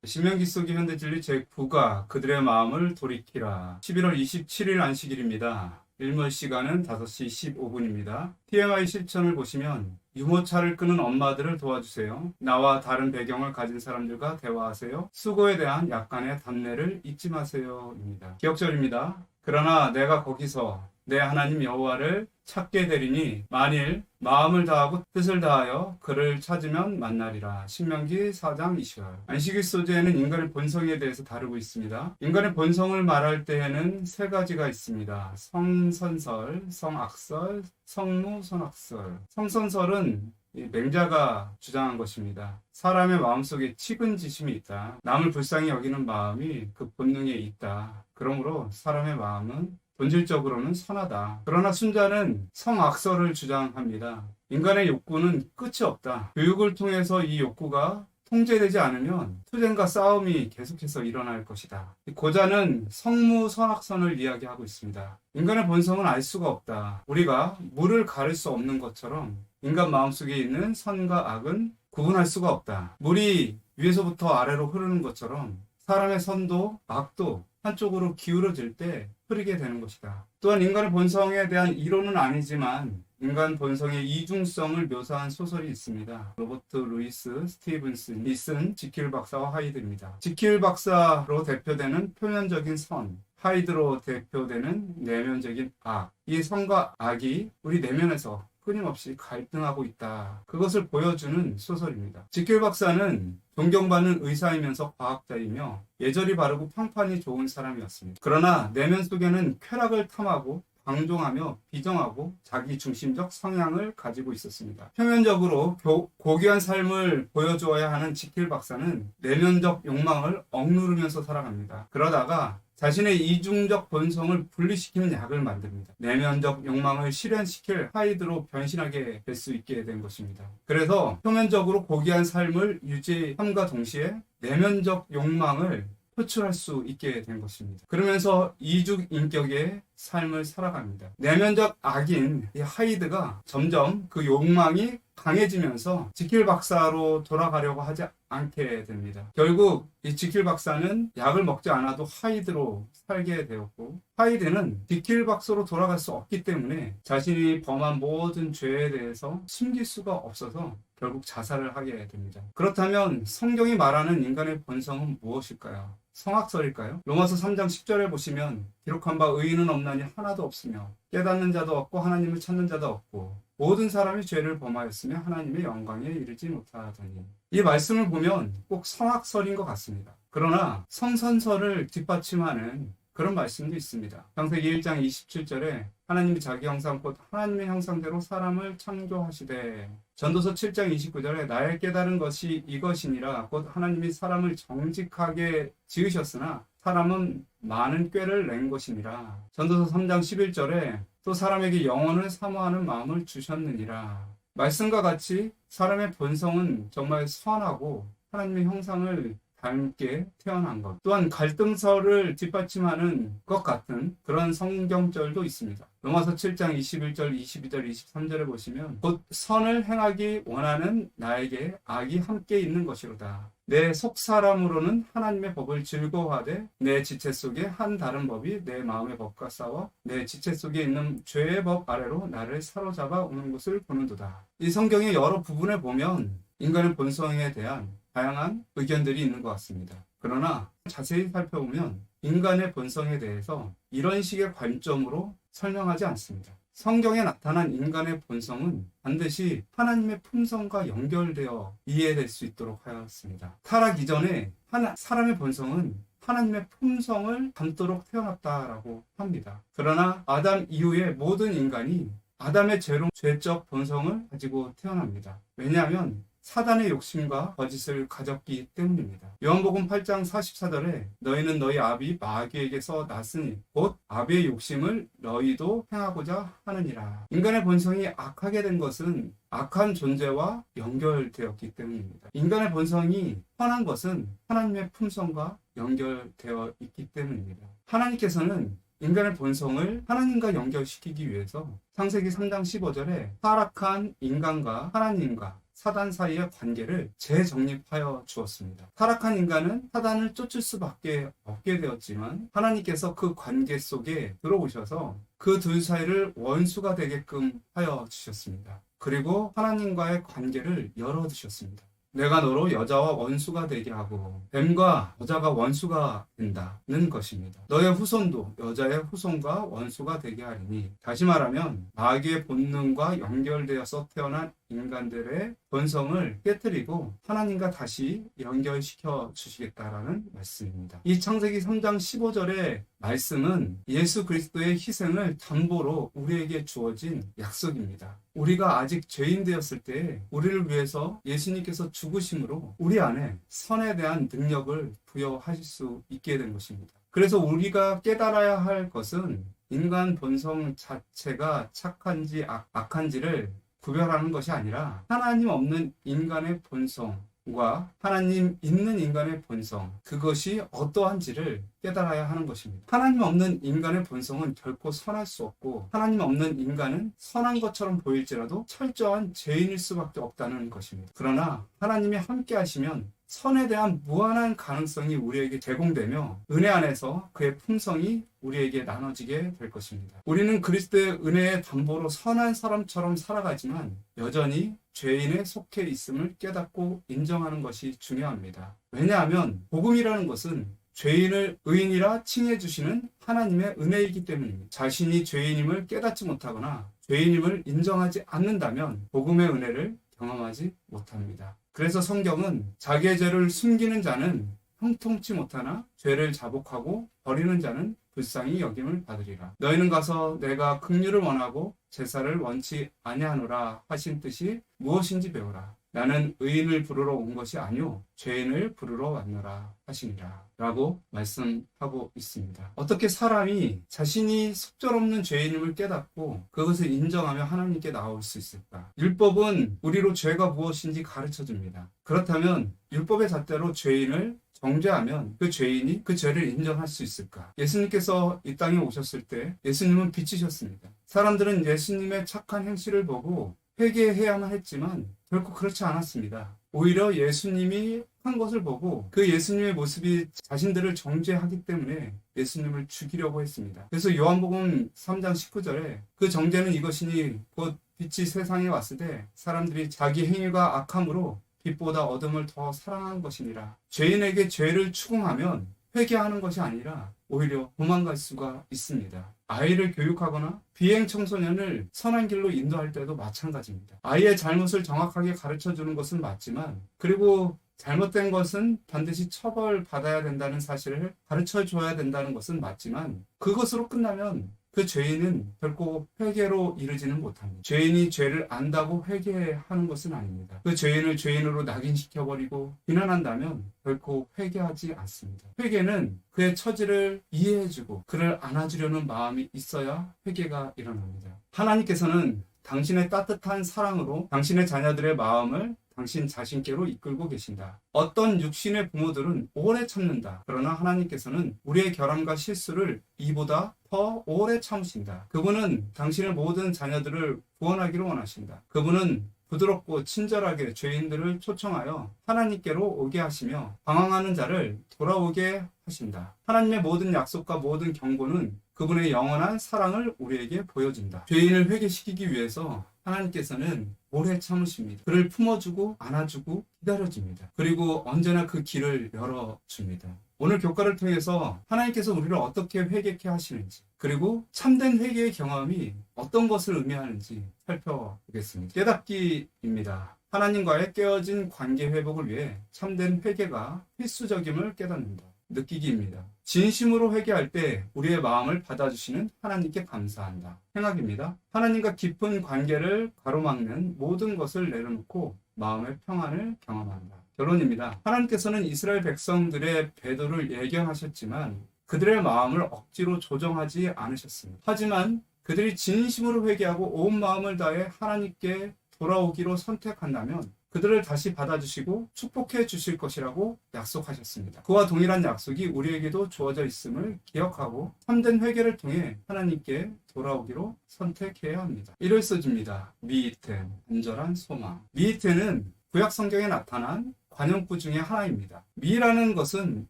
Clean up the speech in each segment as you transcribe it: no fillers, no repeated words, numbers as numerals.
신명기 속의 현대진리 제9가 그들의 마음을 돌이키라. 11월 27일 안식일입니다. 일몰 시간은 5시 15분입니다. TMI 실천을 보시면 유모차를 끄는 엄마들을 도와주세요. 나와 다른 배경을 가진 사람들과 대화하세요. 수고에 대한 약간의 답례를 잊지 마세요. 입니다. 기억절입니다. 그러나 내가 거기서 내 하나님 여호와를 찾게 되리니 만일 마음을 다하고 뜻을 다하여 그를 찾으면 만나리라. 신명기 4장 20절. 안식일 소재에는 인간의 본성에 대해서 다루고 있습니다. 인간의 본성을 말할 때에는 세 가지가 있습니다. 성선설, 성악설, 성무선악설. 성선설은 맹자가 주장한 것입니다. 사람의 마음속에 측은지심이 있다. 남을 불쌍히 여기는 마음이 그 본능에 있다. 그러므로 사람의 마음은 본질적으로는 선하다. 그러나 순자는 성악설을 주장합니다. 인간의 욕구는 끝이 없다. 교육을 통해서 이 욕구가 통제되지 않으면 투쟁과 싸움이 계속해서 일어날 것이다. 고자는 성무선악선을 이야기하고 있습니다. 인간의 본성은 알 수가 없다. 우리가 물을 가릴 수 없는 것처럼 인간 마음속에 있는 선과 악은 구분할 수가 없다. 물이 위에서부터 아래로 흐르는 것처럼 사람의 선도 악도 한쪽으로 기울어질 때 흐르게 되는 것이다. 또한 인간의 본성에 대한 이론은 아니지만 인간 본성의 이중성을 묘사한 소설이 있습니다. 로버트 루이스 스티븐슨이 쓴 지킬 박사와 하이드입니다. 지킬 박사로 대표되는 표면적인 선, 하이드로 대표되는 내면적인 악. 이 선과 악이 우리 내면에서 끊임없이 갈등하고 있다. 그것을 보여주는 소설입니다. 지킬 박사는 존경받는 의사이면서 과학자이며 예절이 바르고 평판이 좋은 사람이었습니다. 그러나 내면 속에는 쾌락을 탐하고 방종하며 비정하고 자기중심적 성향을 가지고 있었습니다. 표면적으로 고귀한 삶을 보여주어야 하는 지킬 박사는 내면적 욕망을 억누르면서 살아갑니다. 그러다가 자신의 이중적 본성을 분리시키는 약을 만듭니다. 내면적 욕망을 실현시킬 하이드로 변신하게 될 수 있게 된 것입니다. 그래서 표면적으로 고귀한 삶을 유지함과 동시에 내면적 욕망을 표출할 수 있게 된 것입니다. 그러면서 이중 인격의 삶을 살아갑니다. 내면적 악인 이 하이드가 점점 그 욕망이 강해지면서 지킬 박사로 돌아가려고 하지 않게 됩니다. 결국 이 지킬 박사는 약을 먹지 않아도 하이드로 살게 되었고, 하이드는 지킬 박사로 돌아갈 수 없기 때문에 자신이 범한 모든 죄에 대해서 숨길 수가 없어서 결국 자살을 하게 됩니다. 그렇다면 성경이 말하는 인간의 본성은 무엇일까요? 성악설일까요? 로마서 3장 10절에 보시면 기록한 바 의인은 없나니 하나도 없으며 깨닫는 자도 없고 하나님을 찾는 자도 없고 모든 사람이 죄를 범하였으며 하나님의 영광에 이르지 못하더니. 이 말씀을 보면 꼭 성악설인 것 같습니다. 그러나 성선설을 뒷받침하는 그런 말씀도 있습니다. 창세기 1장 27절에 하나님이 자기 형상 곧 하나님의 형상대로 사람을 창조하시되, 전도서 7장 29절에 나의 깨달은 것이 이것이니라 곧 하나님이 사람을 정직하게 지으셨으나 사람은 많은 꾀를 낸 것이니라. 전도서 3장 11절에 또 사람에게 영혼을 사모하는 마음을 주셨느니라. 말씀과 같이 사람의 본성은 정말 선하고 하나님의 형상을 닮게 태어난 것. 또한 갈등설을 뒷받침하는 것 같은 그런 성경절도 있습니다. 로마서 7장 21절, 22절, 23절에 보시면 곧 선을 행하기 원하는 나에게 악이 함께 있는 것이로다. 내 속사람으로는 하나님의 법을 즐거워하되 내 지체 속에 한 다른 법이 내 마음의 법과 싸워 내 지체 속에 있는 죄의 법 아래로 나를 사로잡아 오는 것을 보는도다. 이 성경의 여러 부분에 보면 인간의 본성에 대한 다양한 의견들이 있는 것 같습니다. 그러나 자세히 살펴보면 인간의 본성에 대해서 이런 식의 관점으로 설명하지 않습니다. 성경에 나타난 인간의 본성은 반드시 하나님의 품성과 연결되어 이해될 수 있도록 하였습니다. 타락 이전에 사람의 본성은 하나님의 품성을 담도록 태어났다라고 합니다. 그러나 아담 이후에 모든 인간이 아담의 죄로 죄적 본성을 가지고 태어납니다. 왜냐하면 사단의 욕심과 거짓을 가졌기 때문입니다. 요한복음 8장 44절에 너희는 너희 아비 마귀에게서 났으니 곧 아비의 욕심을 너희도 행하고자 하느니라. 인간의 본성이 악하게 된 것은 악한 존재와 연결되었기 때문입니다. 인간의 본성이 선한 것은 하나님의 품성과 연결되어 있기 때문입니다. 하나님께서는 인간의 본성을 하나님과 연결시키기 위해서 창세기 3장 15절에 타락한 인간과 하나님과 사단 사이의 관계를 재정립하여 주었습니다. 타락한 인간은 사단을 쫓을 수밖에 없게 되었지만 하나님께서 그 관계 속에 들어오셔서 그 둘 사이를 원수가 되게끔 하여 주셨습니다. 그리고 하나님과의 관계를 열어두셨습니다. 내가 너로 여자와 원수가 되게 하고 뱀과 여자가 원수가 된다는 것입니다. 너의 후손도 여자의 후손과 원수가 되게 하리니, 다시 말하면 마귀의 본능과 연결되어서 태어난 인간들의 본성을 깨뜨리고 하나님과 다시 연결시켜 주시겠다라는 말씀입니다. 이 창세기 3장 15절의 말씀은 예수 그리스도의 희생을 담보로 우리에게 주어진 약속입니다. 우리가 아직 죄인 되었을 때 우리를 위해서 예수님께서 죽으심으로 우리 안에 선에 대한 능력을 부여하실 수 있게 된 것입니다. 그래서 우리가 깨달아야 할 것은 인간 본성 자체가 착한지 악한지를 구별하는 것이 아니라 하나님 없는 인간의 본성과 하나님 있는 인간의 본성, 그것이 어떠한지를 깨달아야 하는 것입니다. 하나님 없는 인간의 본성은 결코 선할 수 없고, 하나님 없는 인간은 선한 것처럼 보일지라도 철저한 죄인일 수밖에 없다는 것입니다. 그러나 하나님이 함께 하시면 선에 대한 무한한 가능성이 우리에게 제공되며 은혜 안에서 그의 품성이 우리에게 나눠지게 될 것입니다. 우리는 그리스도의 은혜의 담보로 선한 사람처럼 살아가지만 여전히 죄인에 속해 있음을 깨닫고 인정하는 것이 중요합니다. 왜냐하면 복음이라는 것은 죄인을 의인이라 칭해 주시는 하나님의 은혜이기 때문입니다. 자신이 죄인임을 깨닫지 못하거나 죄인임을 인정하지 않는다면 복음의 은혜를 경험하지 못합니다. 그래서 성경은 자기의 죄를 숨기는 자는 형통치 못하나 죄를 자복하고 버리는 자는 불쌍히 여김을 받으리라. 너희는 가서 내가 긍휼을 원하고 제사를 원치 아니하노라 하신 뜻이 무엇인지 배우라. 나는 의인을 부르러 온 것이 아니오 죄인을 부르러 왔노라 하시니라 라고 말씀하고 있습니다. 어떻게 사람이 자신이 속절없는 죄인임을 깨닫고 그것을 인정하며 하나님께 나올 수 있을까? 율법은 우리로 죄가 무엇인지 가르쳐줍니다. 그렇다면 율법의 잣대로 죄인을 정죄하면 그 죄인이 그 죄를 인정할 수 있을까? 예수님께서 이 땅에 오셨을 때 예수님은 빛이셨습니다. 사람들은 예수님의 착한 행실을 보고 회개해야만 했지만 결코 그렇지 않았습니다. 오히려 예수님이 한 것을 보고 그 예수님의 모습이 자신들을 정죄하기 때문에 예수님을 죽이려고 했습니다. 그래서 요한복음 3장 19절에 그 정죄는 이것이니 곧 빛이 세상에 왔을 때 사람들이 자기 행위가 악함으로 빛보다 어둠을 더 사랑한 것이니라. 죄인에게 죄를 추궁하면 회개하는 것이 아니라 오히려 도망갈 수가 있습니다. 아이를 교육하거나 비행 청소년을 선한 길로 인도할 때도 마찬가지입니다. 아이의 잘못을 정확하게 가르쳐주는 것은 맞지만, 그리고 잘못된 것은 반드시 처벌받아야 된다는 사실을 가르쳐줘야 된다는 것은 맞지만, 그것으로 끝나면 그 죄인은 결코 회개로 이르지는 못합니다. 죄인이 죄를 안다고 회개하는 것은 아닙니다. 그 죄인을 죄인으로 낙인시켜버리고 비난한다면 결코 회개하지 않습니다. 회개는 그의 처지를 이해해주고 그를 안아주려는 마음이 있어야 회개가 일어납니다. 하나님께서는 당신의 따뜻한 사랑으로 당신의 자녀들의 마음을 당신 자신께로 이끌고 계신다. 어떤 육신의 부모들은 오래 참는다. 그러나 하나님께서는 우리의 결함과 실수를 이보다 더 오래 참으신다. 그분은 당신의 모든 자녀들을 구원하기를 원하신다. 그분은 부드럽고 친절하게 죄인들을 초청하여 하나님께로 오게 하시며 방황하는 자를 돌아오게 하신다. 하나님의 모든 약속과 모든 경고는 그분의 영원한 사랑을 우리에게 보여준다. 죄인을 회개시키기 위해서 하나님께서는 오래 참으십니다. 그를 품어주고 안아주고 기다려줍니다. 그리고 언제나 그 길을 열어줍니다. 오늘 교과를 통해서 하나님께서 우리를 어떻게 회개케 하시는지, 그리고 참된 회개의 경험이 어떤 것을 의미하는지 살펴보겠습니다. 깨닫기입니다. 하나님과의 깨어진 관계 회복을 위해 참된 회개가 필수적임을 깨닫는다. 느끼기입니다. 진심으로 회개할 때 우리의 마음을 받아주시는 하나님께 감사한다. 생각입니다. 하나님과 깊은 관계를 가로막는 모든 것을 내려놓고 마음의 평안을 경험한다. 결론입니다. 하나님께서는 이스라엘 백성들의 배도를 예견하셨지만 그들의 마음을 억지로 조정하지 않으셨습니다. 하지만 그들이 진심으로 회개하고 온 마음을 다해 하나님께 돌아오기로 선택한다면 그들을 다시 받아주시고 축복해 주실 것이라고 약속하셨습니다. 그와 동일한 약속이 우리에게도 주어져 있음을 기억하고 참된 회개를 통해 하나님께 돌아오기로 선택해야 합니다. 1월 써줍니다. 미이텐, 간절한 소망. 미이텐은 구약 성경에 나타난 관용구 중에 하나입니다. 미라는 것은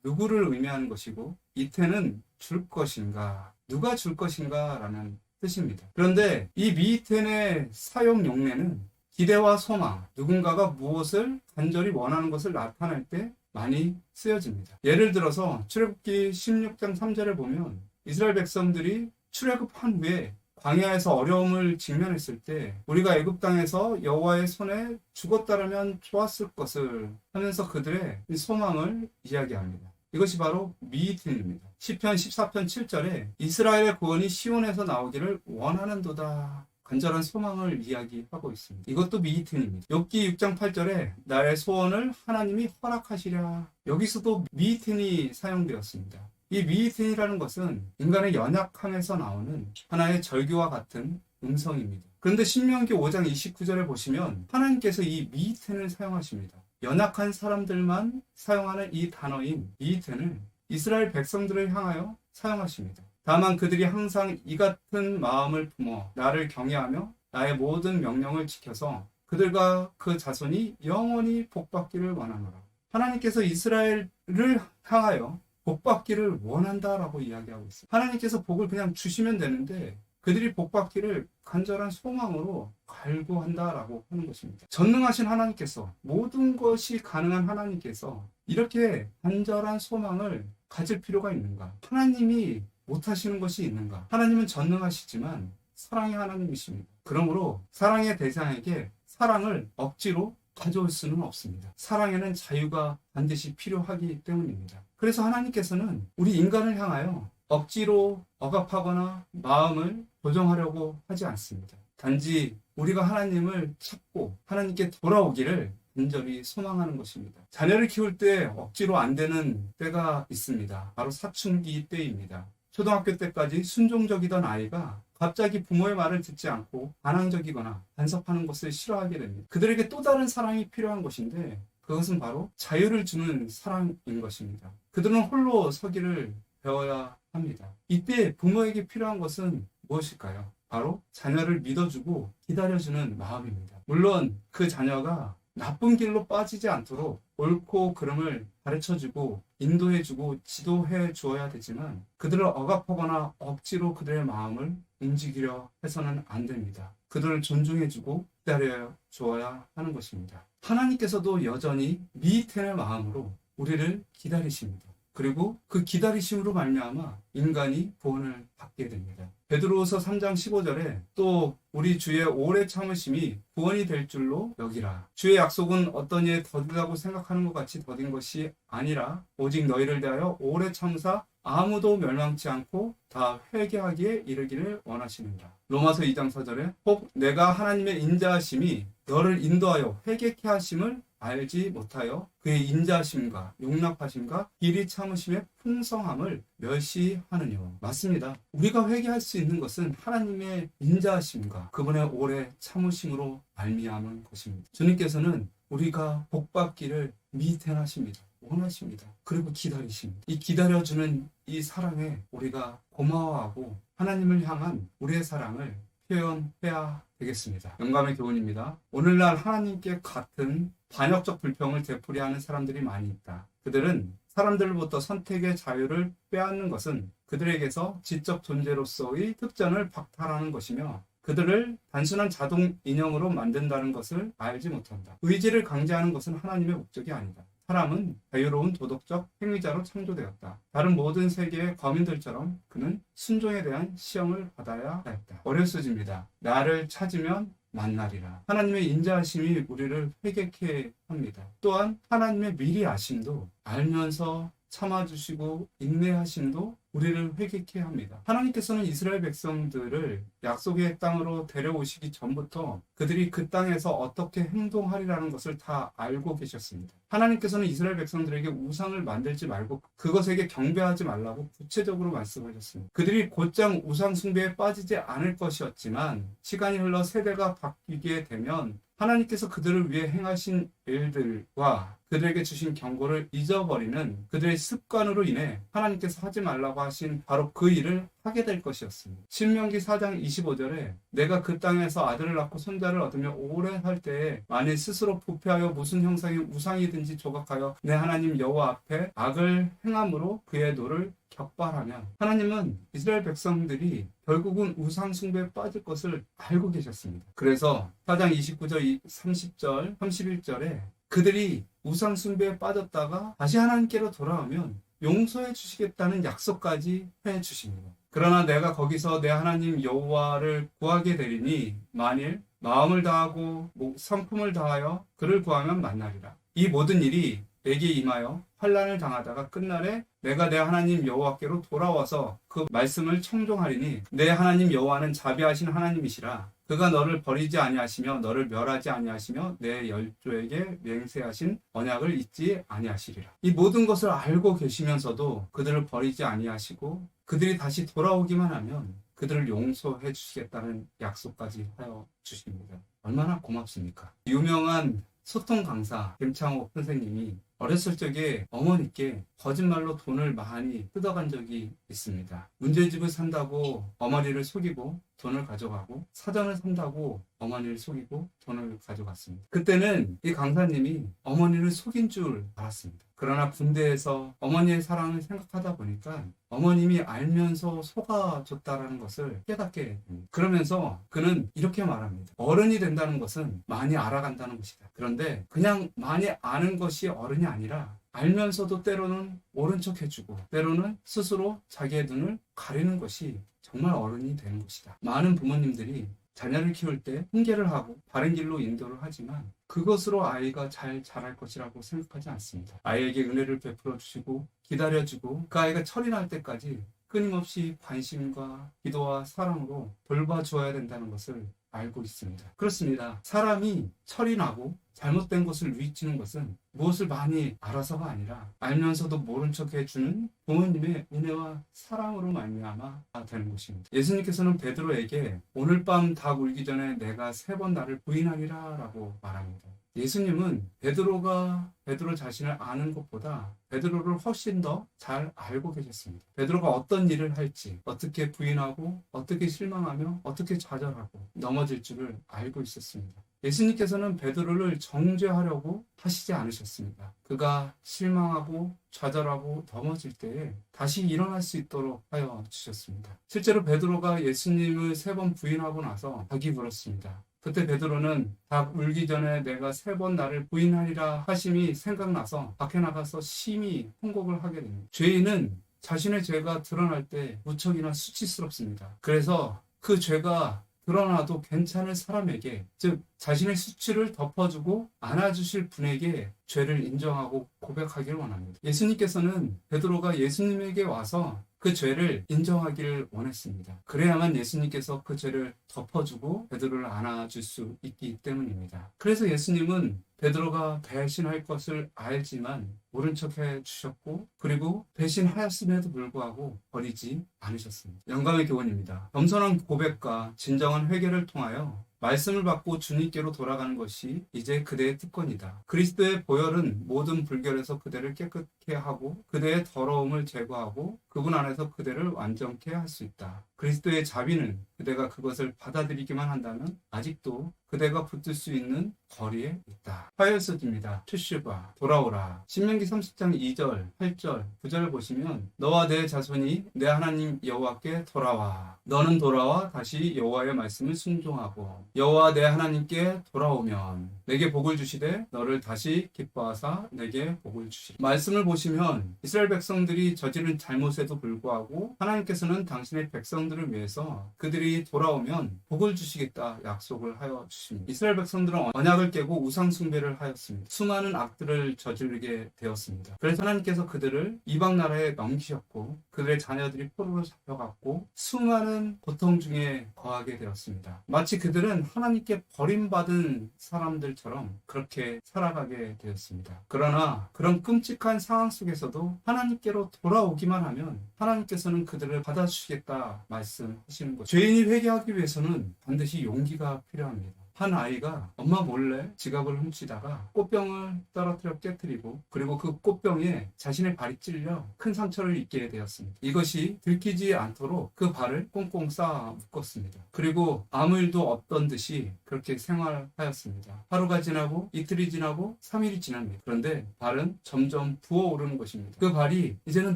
누구를 의미하는 것이고 이테는 줄 것인가, 누가 줄 것인가 라는 뜻입니다. 그런데 이 미텐의 사용 용례는 기대와 소망, 누군가가 무엇을 간절히 원하는 것을 나타낼 때 많이 쓰여집니다. 예를 들어서 출애굽기 16장 3절에 보면 이스라엘 백성들이 출애굽한 후에 광야에서 어려움을 직면했을 때 우리가 애굽 땅에서 여호와의 손에 죽었다라면 좋았을 것을 하면서 그들의 소망을 이야기합니다. 이것이 바로 미이틴입니다. 시편 14편 7절에 이스라엘의 구원이 시온에서 나오기를 원하는도다. 간절한 소망을 이야기하고 있습니다. 이것도 미이틴입니다. 욥기 6장 8절에 나의 소원을 하나님이 허락하시랴. 여기서도 미이틴이 사용되었습니다. 이 미이틴이라는 것은 인간의 연약함에서 나오는 하나의 절규와 같은 음성입니다. 그런데 신명기 5장 29절에 보시면 하나님께서 이 미이틴을 사용하십니다. 연약한 사람들만 사용하는 이 단어인 미이텐을 이스라엘 백성들을 향하여 사용하십니다. 다만 그들이 항상 이 같은 마음을 품어 나를 경외하며 나의 모든 명령을 지켜서 그들과 그 자손이 영원히 복받기를 원하노라. 하나님께서 이스라엘을 향하여 복받기를 원한다라고 이야기하고 있습니다. 하나님께서 복을 그냥 주시면 되는데 그들이 복받기를 간절한 소망으로 갈구한다라고 하는 것입니다. 전능하신 하나님께서, 모든 것이 가능한 하나님께서 이렇게 간절한 소망을 가질 필요가 있는가? 하나님이 못하시는 것이 있는가? 하나님은 전능하시지만 사랑의 하나님이십니다. 그러므로 사랑의 대상에게 사랑을 억지로 가져올 수는 없습니다. 사랑에는 자유가 반드시 필요하기 때문입니다. 그래서 하나님께서는 우리 인간을 향하여 억지로 억압하거나 마음을 조정하려고 하지 않습니다. 단지 우리가 하나님을 찾고 하나님께 돌아오기를 간절히 소망하는 것입니다. 자녀를 키울 때 억지로 안 되는 때가 있습니다. 바로 사춘기 때입니다. 초등학교 때까지 순종적이던 아이가 갑자기 부모의 말을 듣지 않고 반항적이거나 간섭하는 것을 싫어하게 됩니다. 그들에게 또 다른 사랑이 필요한 것인데 그것은 바로 자유를 주는 사랑인 것입니다. 그들은 홀로 서기를 배워야 합니다. 이때 부모에게 필요한 것은 무엇일까요? 바로 자녀를 믿어주고 기다려주는 마음입니다. 물론 그 자녀가 나쁜 길로 빠지지 않도록 옳고 그름을 가르쳐주고 인도해주고 지도해 주어야 되지만 그들을 억압하거나 억지로 그들의 마음을 움직이려 해서는 안 됩니다. 그들을 존중해주고 기다려 주어야 하는 것입니다. 하나님께서도 여전히 미이텐의 마음으로 우리를 기다리십니다. 그리고 그 기다리심으로 말미암아 인간이 구원을 받게 됩니다. 베드로후서 3장 15절에 또 우리 주의 오래 참으심이 구원이 될 줄로 여기라. 주의 약속은 어떤 이에 더디다고 생각하는 것 같이 더딘 것이 아니라 오직 너희를 대하여 오래 참으사 아무도 멸망치 않고 다 회개하기에 이르기를 원하시는가. 로마서 2장 4절에 혹 내가 하나님의 인자하심이 너를 인도하여 회개케 하심을 알지 못하여 그의 인자하심과 용납하심과 길이 참으심의 풍성함을 멸시하느냐. 맞습니다. 우리가 회개할 수 있는 것은 하나님의 인자하심과 그분의 오래 참으심으로 말미암은 것입니다. 주님께서는 우리가 복받기를 미iten하십니다. 원하십니다. 그리고 기다리십니다. 이 기다려주는 이 사랑에 우리가 고마워하고 하나님을 향한 우리의 사랑을 표현해야 되겠습니다. 영감의 교훈입니다. 오늘날 하나님께 같은 반역적 불평을 되풀이하는 사람들이 많이 있다. 그들은 사람들로부터 선택의 자유를 빼앗는 것은 그들에게서 지적 존재로서의 특전을 박탈하는 것이며 그들을 단순한 자동 인형으로 만든다는 것을 알지 못한다. 의지를 강제하는 것은 하나님의 목적이 아니다. 사람은 자유로운 도덕적 행위자로 창조되었다. 다른 모든 세계의 거민들처럼 그는 순종에 대한 시험을 받아야 했다. 어려서집니다. 나를 찾으면 만나리라. 하나님의 인자하심이 우리를 회개케 합니다. 또한 하나님의 미리 아심도 알면서 참아주시고 인내하심도 우리를 회개케 합니다. 하나님께서는 이스라엘 백성들을 약속의 땅으로 데려오시기 전부터 그들이 그 땅에서 어떻게 행동하리라는 것을 다 알고 계셨습니다. 하나님께서는 이스라엘 백성들에게 우상을 만들지 말고 그것에게 경배하지 말라고 구체적으로 말씀하셨습니다. 그들이 곧장 우상 숭배에 빠지지 않을 것이었지만 시간이 흘러 세대가 바뀌게 되면 하나님께서 그들을 위해 행하신 일들과 그들에게 주신 경고를 잊어버리는 그들의 습관으로 인해 하나님께서 하지 말라고 하신 바로 그 일을 하게 될 것이었습니다. 신명기 4장 25절에 내가 그 땅에서 아들을 낳고 손자를 얻으며 오래 살 때에 만일 스스로 부패하여 무슨 형상의 우상이든지 조각하여 내 하나님 여호와 앞에 악을 행함으로 그의 노를 격발하면, 하나님은 이스라엘 백성들이 결국은 우상 숭배에 빠질 것을 알고 계셨습니다. 그래서 4장 29절, 30절, 31절에 그들이 우상 숭배에 빠졌다가 다시 하나님께로 돌아오면 용서해 주시겠다는 약속까지 해 주십니다. 그러나 내가 거기서 내 하나님 여호와를 구하게 되리니 만일 마음을 다하고 성품을 다하여 그를 구하면 만나리라. 이 모든 일이 내게 임하여 환난을 당하다가 끝날에 내가 내 하나님 여호와께로 돌아와서 그 말씀을 청종하리니 내 하나님 여호와는 자비하신 하나님이시라. 그가 너를 버리지 아니하시며 너를 멸하지 아니하시며 내 열조에게 맹세하신 언약을 잊지 아니하시리라. 이 모든 것을 알고 계시면서도 그들을 버리지 아니하시고 그들이 다시 돌아오기만 하면 그들을 용서해 주시겠다는 약속까지 하여 주십니다. 얼마나 고맙습니까? 유명한 소통 강사 김창옥 선생님이 어렸을 적에 어머니께 거짓말로 돈을 많이 뜯어간 적이 있습니다. 문제집을 산다고 어머니를 속이고 돈을 가져가고 사전을 산다고 어머니를 속이고 돈을 가져갔습니다. 그때는 이 강사님이 어머니를 속인 줄 알았습니다. 그러나 군대에서 어머니의 사랑을 생각하다 보니까 어머님이 알면서 속아줬다라는 것을 깨닫게 됩니다. 그러면서 그는 이렇게 말합니다. 어른이 된다는 것은 많이 알아간다는 것이다. 그런데 그냥 많이 아는 것이 어른이 아니라 알면서도 때로는 모른 척 해주고 때로는 스스로 자기의 눈을 가리는 것이 정말 어른이 되는 것이다. 많은 부모님들이 자녀를 키울 때 훈계를 하고 바른 길로 인도를 하지만 그것으로 아이가 잘 자랄 것이라고 생각하지 않습니다. 아이에게 은혜를 베풀어 주시고 기다려주고 그 아이가 철이 날 때까지 끊임없이 관심과 기도와 사랑으로 돌봐주어야 된다는 것을 알고 있습니다. 그렇습니다. 사람이 철이 나고 잘못된 것을 누이치는 것은 무엇을 많이 알아서가 아니라 알면서도 모른 척 해주는 부모님의 은혜와 사랑으로 말미암아 되는 것입니다. 예수님께서는 베드로에게 오늘 밤 닭 울기 전에 내가 3번 나를 부인하리라 라고 말합니다. 예수님은 베드로 자신을 아는 것보다 베드로를 훨씬 더 잘 알고 계셨습니다. 베드로가 어떤 일을 할지, 어떻게 부인하고, 어떻게 실망하며, 어떻게 좌절하고 넘어질 줄을 알고 있었습니다. 예수님께서는 베드로를 정죄하려고 하시지 않으셨습니다. 그가 실망하고 좌절하고 넘어질 때에 다시 일어날 수 있도록 하여 주셨습니다. 실제로 베드로가 예수님을 3번 부인하고 나서 닭이 물었습니다. 그때 베드로는 닭 울기 전에 내가 3번 나를 부인하리라 하심이 생각나서 밖에 나가서 심히 통곡을 하게 됩니다. 죄인은 자신의 죄가 드러날 때 무척이나 수치스럽습니다. 그래서 그 죄가 드러나도 괜찮을 사람에게, 즉 자신의 수치를 덮어주고 안아주실 분에게 죄를 인정하고 고백하기를 원합니다. 예수님께서는 베드로가 예수님에게 와서 그 죄를 인정하기를 원했습니다. 그래야만 예수님께서 그 죄를 덮어주고 베드로를 안아줄 수 있기 때문입니다. 그래서 예수님은 베드로가 배신할 것을 알지만 모른 척 해주셨고 그리고 배신하였음에도 불구하고 버리지 않으셨습니다. 영광의 교훈입니다. 겸손한 고백과 진정한 회개를 통하여 말씀을 받고 주님께로 돌아가는 것이 이제 그대의 특권이다. 그리스도의 보혈은 모든 불결에서 그대를 깨끗게 하고 그대의 더러움을 제거하고 그분 안에서 그대를 완전케 할 수 있다. 그리스도의 자비는 그대가 그것을 받아들이기만 한다면 아직도 그대가 붙들 수 있는 거리에 있다. 파이어스입니다. 트슈바 돌아오라. 신명기 30장 2절, 8절, 9절을 보시면 너와 내 자손이 내 하나님 여호와께 돌아와. 너는 돌아와 다시 여호와의 말씀을 순종하고 여호와 내 하나님께 돌아오면 내게 복을 주시되 너를 다시 기뻐하사 내게 복을 주시리. 말씀을 보시면 이스라엘 백성들이 저지른 잘못에도 불구하고 하나님께서는 당신의 백성들을 위해서 그들이 돌아오면 복을 주시겠다 약속을 하여 주십니다. 이스라엘 백성들은 언약을 깨고 우상 숭배를 하였습니다. 수많은 악들을 저지르게 되었습니다. 그래서 하나님께서 그들을 이방 나라에 넘기셨고 그들의 자녀들이 포로로 잡혀갔고 수많은 고통 중에 거하게 되었습니다. 마치 그들은 하나님께 버림받은 사람들처럼 그렇게 살아가게 되었습니다. 그러나 그런 끔찍한 상황 속에서도 하나님께로 돌아오기만 하면 하나님께서는 그들을 받아주시겠다 말씀하시는 거죠. 죄인이 회개하기 위해서는 반드시 용기가 필요합니다. 한 아이가 엄마 몰래 지갑을 훔치다가 꽃병을 떨어뜨려 깨뜨리고 그리고 그 꽃병에 자신의 발이 찔려 큰 상처를 입게 되었습니다. 이것이 들키지 않도록 그 발을 꽁꽁 싸 묶었습니다. 그리고 아무 일도 없던 듯이 그렇게 생활하였습니다. 하루가 지나고 이틀이 지나고 3일이 지납니다. 그런데 발은 점점 부어오르는 것입니다. 그 발이 이제는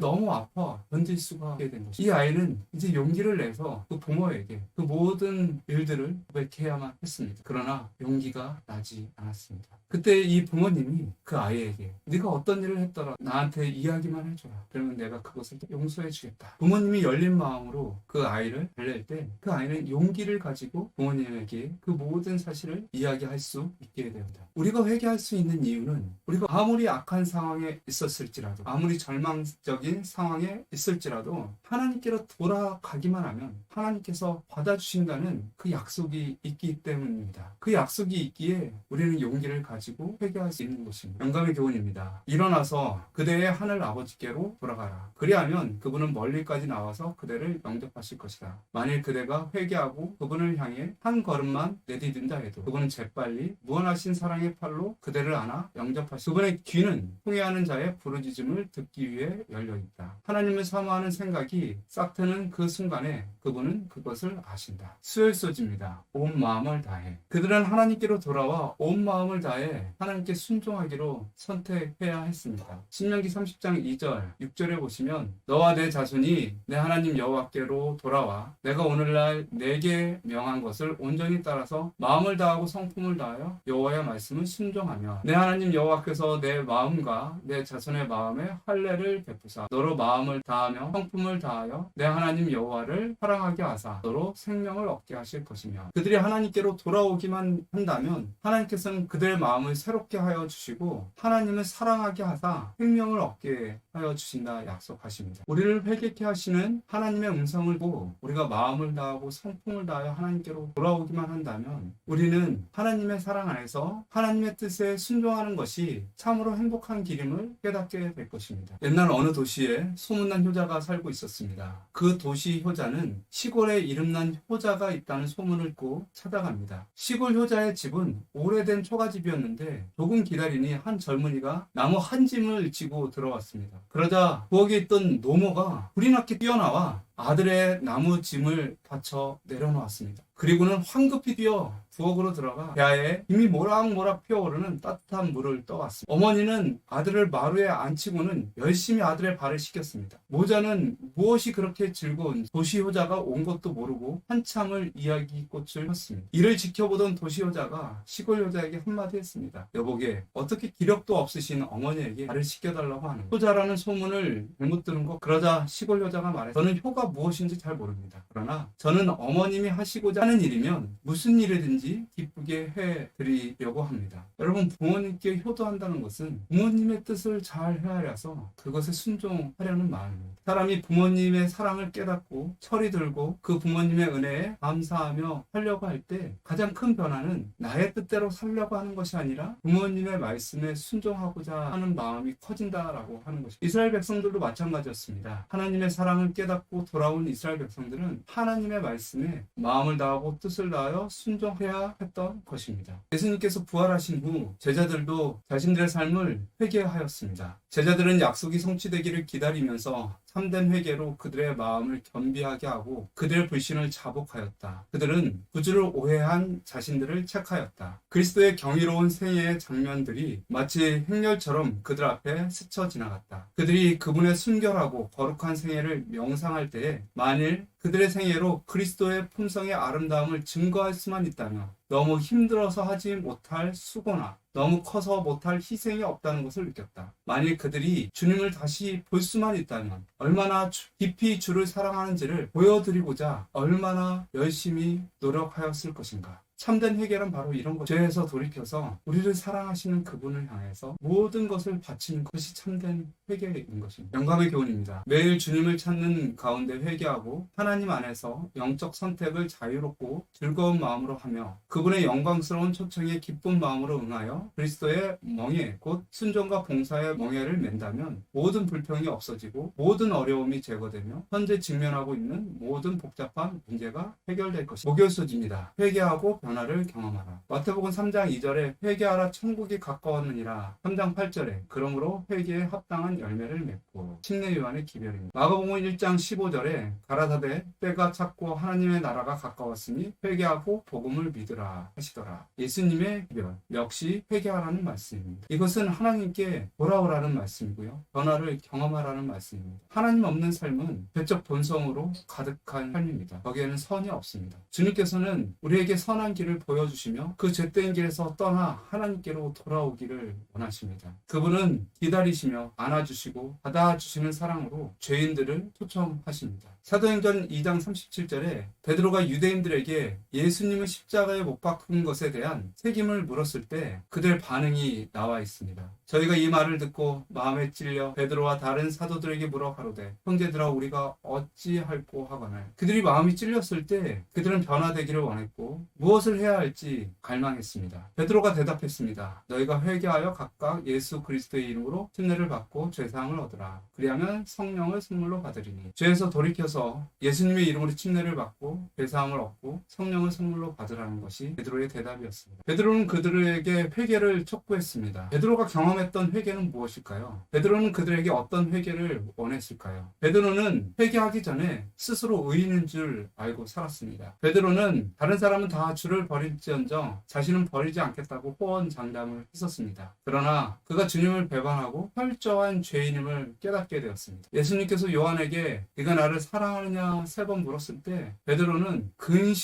너무 아파 견딜 수가 없게 된 것입니다. 이 아이는 이제 용기를 내서 그 부모에게 그 모든 일들을 고백해야만 했습니다. 그러나 용기가 나지 않았습니다. 그때 이 부모님이 그 아이에게 네가 어떤 일을 했더라 나한테 이야기만 해줘라. 그러면 내가 그것을 용서해 주겠다. 부모님이 열린 마음으로 그 아이를 달랠 때 그 아이는 용기를 가지고 부모님에게 그 모든 사실을 이야기할 수 있게 됩니다. 우리가 회개할 수 있는 이유는 우리가 아무리 악한 상황에 있었을지라도 아무리 절망적인 상황에 있을지라도 하나님께로 돌아가기만 하면 하나님께서 받아주신다는 그 약속이 있기 때문입니다. 그 약속이 있기에 우리는 용기를 가지고 회개할 수 있는 것입니다. 영감의 교훈입니다. 일어나서 그대의 하늘 아버지께로 돌아가라. 그리하면 그분은 멀리까지 나와서 그대를 영접하실 것이다. 만일 그대가 회개하고 그분을 향해 한 걸음만 내디딘다 해도 그분은 재빨리 무한하신 사랑의 팔로 그대를 안아 영접하시고 그분의 귀는 통회하는 자의 부르짖음을 듣기 위해 열려있다. 하나님을 사모하는 생각이 싹 트는 그 순간에 그분은 그것을 아신다. 수혈소지입니다. 온 마음을 다해. 그들은 하나님께로 돌아와 온 마음을 다해 하나님께 순종하기로 선택해야 했습니다. 신명기 30장 2절 6절에 보시면 너와 내 자손이 내 하나님 여호와께로 돌아와 내가 오늘날 내게 명한 것을 온전히 따라서 마음을 다하고 성품을 다하여 여호와의 말씀을 순종하며 내 하나님 여호와께서 내 마음과 내 자손의 마음에 할례를 베푸사 너로 마음을 다하며 성품을 다하여 내 하나님 여호와를 사랑하게 하사 너로 생명을 얻게 하실 것이며 그들이 하나님께로 돌아오기만 한다면 하나님께서는 그들의 마음을 새롭게 하여 주시고 하나님을 사랑하게 하사 생명을 얻게 하여 주신다 약속하십니다. 우리를 회개케 하시는 하나님의 음성을 보고 우리가 마음을 다하고 성품을 다하여 하나님께로 돌아오기만 한다면 우리는 하나님의 사랑 안에서 하나님의 뜻에 순종하는 것이 참으로 행복한 길임을 깨닫게 될 것입니다. 옛날 어느 도시에 소문난 효자가 살고 있었습니다. 그 도시 효자는 시골에 이름난 효자가 있다는 소문을 듣고 찾아갑니다. 시골 효자의 집은 오래된 초가집이었는데 조금 기다리니 한 젊은이가 나무 한 짐을 지고 들어왔습니다. 그러자 부엌에 있던 노모가 불이 나게 뛰어나와 아들의 나무 짐을 받쳐 내려놓았습니다. 그리고는 황급히 뛰어 부엌으로 들어가 폐하에 힘이 모락모락 피어오르는 따뜻한 물을 떠왔습니다. 어머니는 아들을 마루에 앉히고는 열심히 아들의 발을 씻겼습니다. 모자는 무엇이 그렇게 즐거운 도시효자가 온 것도 모르고 한참을 이야기꽃을 폈습니다. 이를 지켜보던 도시효자가 시골효자에게 한마디 했습니다. 여보게 어떻게 기력도 없으신 어머니에게 발을 씻겨달라고 하는 효자라는 소문을 잘못 들은 것. 그러자 시골효자가 말해 저는 효가 무엇인지 잘 모릅니다. 그러나 저는 어머님이 하시고자 하는 일이면 무슨 일이든지 기쁘게 해드리려고 합니다. 여러분 부모님께 효도한다는 것은 부모님의 뜻을 잘 헤아려서 그것에 순종하려는 마음입니다. 사람이 부모님의 사랑을 깨닫고 철이 들고 그 부모님의 은혜에 감사하며 살려고 할 때 가장 큰 변화는 나의 뜻대로 살려고 하는 것이 아니라 부모님의 말씀에 순종하고자 하는 마음이 커진다라고 하는 것입니다. 이스라엘 백성들도 마찬가지였습니다. 하나님의 사랑을 깨닫고 돌아온 이스라엘 백성들은 하나님의 말씀에 마음을 다하고 뜻을 다하여 순종해야 했던 것입니다. 예수님께서 부활하신 후 제자들도 자신들의 삶을 회개하였습니다. 제자들은 약속이 성취되기를 기다리면서 참된 회개로 그들의 마음을 겸비하게 하고 그들의 불신을 자복하였다. 그들은 구주를 오해한 자신들을 책하였다. 그리스도의 경이로운 생애의 장면들이 마치 행렬처럼 그들 앞에 스쳐 지나갔다. 그들이 그분의 순결하고 거룩한 생애를 명상할 때에 만일 그들의 생애로 그리스도의 품성의 아름다움을 증거할 수만 있다면 너무 힘들어서 하지 못할 수고나 너무 커서 못할 희생이 없다는 것을 느꼈다. 만일 그들이 주님을 다시 볼 수만 있다면 얼마나 깊이 주를 사랑하는지를 보여드리고자 얼마나 열심히 노력하였을 것인가. 참된 회개란 바로 이런 것. 죄에서 돌이켜서 우리를 사랑하시는 그분을 향해서 모든 것을 바치는 것이 참된 회개인 것입니다. 영감의 교훈입니다. 매일 주님을 찾는 가운데 회개하고 하나님 안에서 영적 선택을 자유롭고 즐거운 마음으로 하며 그분의 영광스러운 초청에 기쁜 마음으로 응하여 그리스도의 멍에 곧 순종과 봉사의 멍에를 맨다면 모든 불평이 없어지고 모든 어려움이 제거되며 현재 직면하고 있는 모든 복잡한 문제가 해결될 것입니다. 목요소지입니다. 회개하고 변화를 경험하라. 마태복음 3장 2절에 회개하라 천국이 가까웠느니라. 3장 8절에 그러므로 회개에 합당한 열매를 맺고. 침례 요한의 기별입니다. 마가복음 1장 15절에 가라사대 때가 찼고 하나님의 나라가 가까웠으니 회개하고 복음을 믿으라 하시더라. 예수님의 기별 역시 회개하라는 말씀입니다. 이것은 하나님께 돌아오라는 말씀이고요. 변화를 경험하라는 말씀입니다. 하나님 없는 삶은 죄적 본성으로 가득한 삶입니다. 거기에는 선이 없습니다. 주님께서는 우리에게 선한 길을 보여주시며 그 죄된 길에서 떠나 하나님께로 돌아오기를 원하십니다. 그분은 기다리시며 안아주시고 받아주시는 사랑으로 죄인들을 초청하십니다. 사도행전 2장 37절에 베드로가 유대인들에게 예수님을 십자가에 못 박은 것에 대한 책임을 물었을 때 그들 반응이 나와 있습니다. 저희가 이 말을 듣고 마음에 찔려 베드로와 다른 사도들에게 물어 가로되 형제들아 우리가 어찌할꼬 하거늘. 그들이 마음이 찔렸을 때 그들은 변화되기를 원했고 무엇을 해야 할지 갈망했습니다. 베드로가 대답했습니다. 너희가 회개하여 각각 예수 그리스도의 이름으로 침례를 받고 죄사함을 얻으라. 그리하면 성령을 선물로 받으리니. 죄에서 돌이켜서 예수님의 이름으로 침례를 받고 죄사함을 얻고 성령을 선물로 받으라는 것이 베드로의 대답이었습니다. 베드로는 그들에게 회개를 촉구했습니다. 베드로가 경험했던 회개는 무엇일까요? 베드로는 그들에게 어떤 회개를 원했을까요? 베드로는 회개하기 전에 스스로 의인인 줄 알고 살았습니다. 베드로는 다른 사람은 다 주를 버릴지언정 자신은 버리지 않겠다고 호언장담을 했었습니다. 그러나 그가 주님을 배반하고 철저한 죄인임을 깨닫게 되었습니다. 예수님께서 요한에게 네가 나를 사랑하느냐 3번 물었을 때 베드로는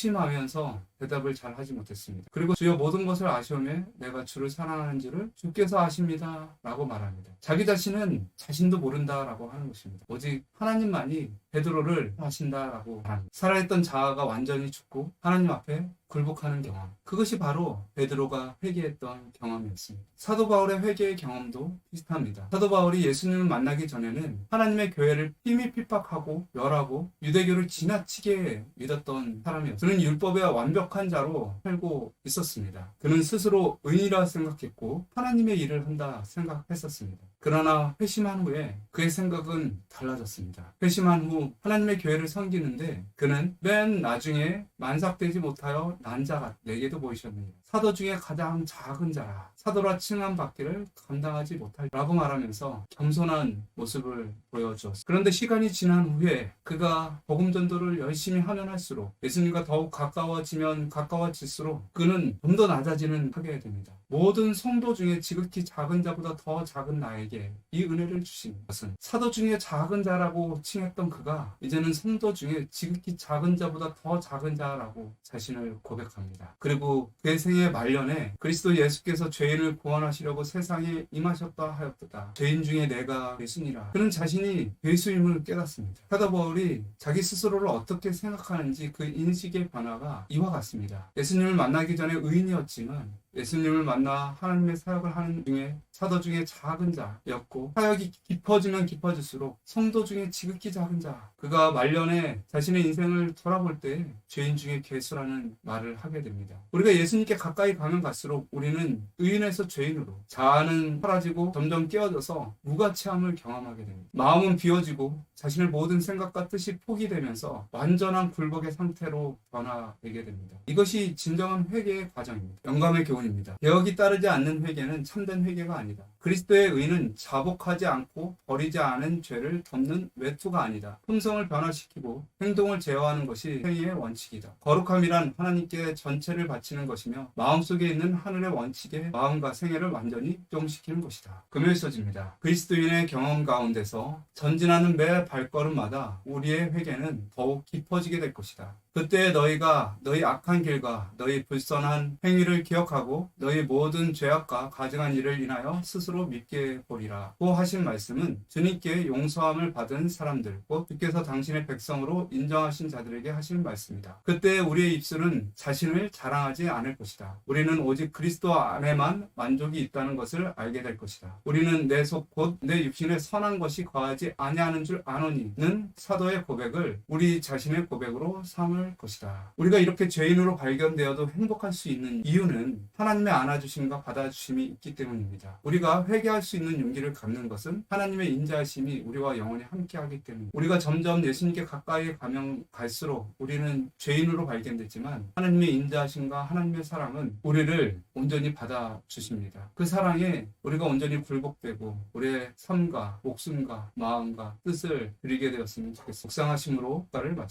근심하면서 대답을 잘 하지 못했습니다. 그리고 주여 모든 것을 아시오매 내가 주를 사랑하는지를 주께서 아십니다 라고 말합니다. 자기 자신은 자신도 모른다라고 하는 것입니다. 오직 하나님만이 베드로를 아신다라고 말합니다. 살아있던 자아가 완전히 죽고 하나님 앞에 굴복하는 경험. 그것이 바로 베드로가 회개했던 경험이었습니다. 사도 바울의 회개의 경험도 비슷합니다. 사도 바울이 예수님을 만나기 전에는 하나님의 교회를 힘이 핍박하고 멸하고 유대교를 지나치게 믿었던 사람이었습니다. 그는 율법에 완벽한 자로 살고 있었습니다. 그는 스스로 의인이라 생각했고 하나님의 일을 한다 생각했었습니다. 그러나 회심한 후에 그의 생각은 달라졌습니다. 회심한 후 하나님의 교회를 섬기는데 그는 맨 나중에 만삭되지 못하여 난 자가 내게도 보이셨느니라. 사도 중에 가장 작은 자라 사도라 칭함 받기를 감당하지 못하리라고 말하면서 겸손한 모습을 보여주었습니다. 그런데 시간이 지난 후에 그가 복음 전도를 열심히 하면 할수록 예수님과 더욱 가까워지면 가까워질수록 그는 좀 더 낮아지는 하게 됩니다. 모든 성도 중에 지극히 작은 자보다 더 작은 나에게 이 은혜를 주신 것은 사도 중에 작은 자라고 칭했던 그가 이제는 성도 중에 지극히 작은 자보다 더 작은 자라고 자신을 고백합니다. 그리고 그의 생애 말년에 그리스도 예수께서 죄인을 구원하시려고 세상에 임하셨다 하였도다. 죄인 중에 내가 예수니라. 그는 자신이 예수임을 깨닫습니다. 사도 바울이 자기 스스로를 어떻게 생각하는지 그 인식의 변화가 이와 같습니다. 예수님을 만나기 전에 의인이었지만 예수님을 만나 하나님의 사역을 하는 중에 사도 중에 작은 자였고 사역이 깊어지면 깊어질수록 성도 중에 지극히 작은 자. 그가 말년에 자신의 인생을 돌아볼 때 죄인 중에 괴수라는 말을 하게 됩니다. 우리가 예수님께 가까이 가면 갈수록 우리는 의인에서 죄인으로 자아는 사라지고 점점 깨어져서 무가치함을 경험하게 됩니다. 마음은 비워지고 자신의 모든 생각과 뜻이 포기되면서 완전한 굴복의 상태로 변화되게 됩니다. 이것이 진정한 회개의 과정입니다. 영감의 교훈입니다. 개혁이 따르지 않는 회개는 참된 회개가 아니다. 그리스도의 의는 자복하지 않고 버리지 않은 죄를 덮는 외투가 아니다. 품성을 변화시키고 행동을 제어하는 것이 행위의 원칙이다. 거룩함이란 하나님께 전체를 바치는 것이며 마음속에 있는 하늘의 원칙에 마음과 생애를 완전히 입종시키는 것이다. 금요일서지입니다. 그리스도인의 경험 가운데서 전진하는 매 발걸음마다 우리의 회개는 더욱 깊어지게 될 것이다. 그때 너희가 너희 악한 길과 너희 불선한 행위를 기억하고 너희 모든 죄악과 가증한 일을 인하여 스스로 믿게 보리라. 고 하신 말씀은 주님께 용서함을 받은 사람들, 곧 주께서 당신의 백성으로 인정하신 자들에게 하신 말씀이다. 그때 우리의 입술은 자신을 자랑하지 않을 것이다. 우리는 오직 그리스도 안에만 만족이 있다는 것을 알게 될 것이다. 우리는 내 속 곧 내 육신에 선한 것이 거하지 아니하는 줄 아노니는 사도의 고백을 우리 자신의 고백으로 삼을 행복할 것이다. 우리가 이렇게 죄인으로 발견되어도 행복할 수 있는 이유는 하나님의 안아주심과 받아주심이 있기 때문입니다. 우리가 회개할 수 있는 용기를 갖는 것은 하나님의 인자하심이 우리와 영원히 함께하기 때문입니다. 우리가 점점 예수님께 가까이 가면 갈수록 우리는 죄인으로 발견되지만 하나님의 인자하심과 하나님의 사랑은 우리를 온전히 받아주십니다. 그 사랑에 우리가 온전히 굴복되고 우리의 삶과 목숨과 마음과 뜻을 드리게 되었으면 좋겠습니다. 묵상하심으로 기도를 마칩니다.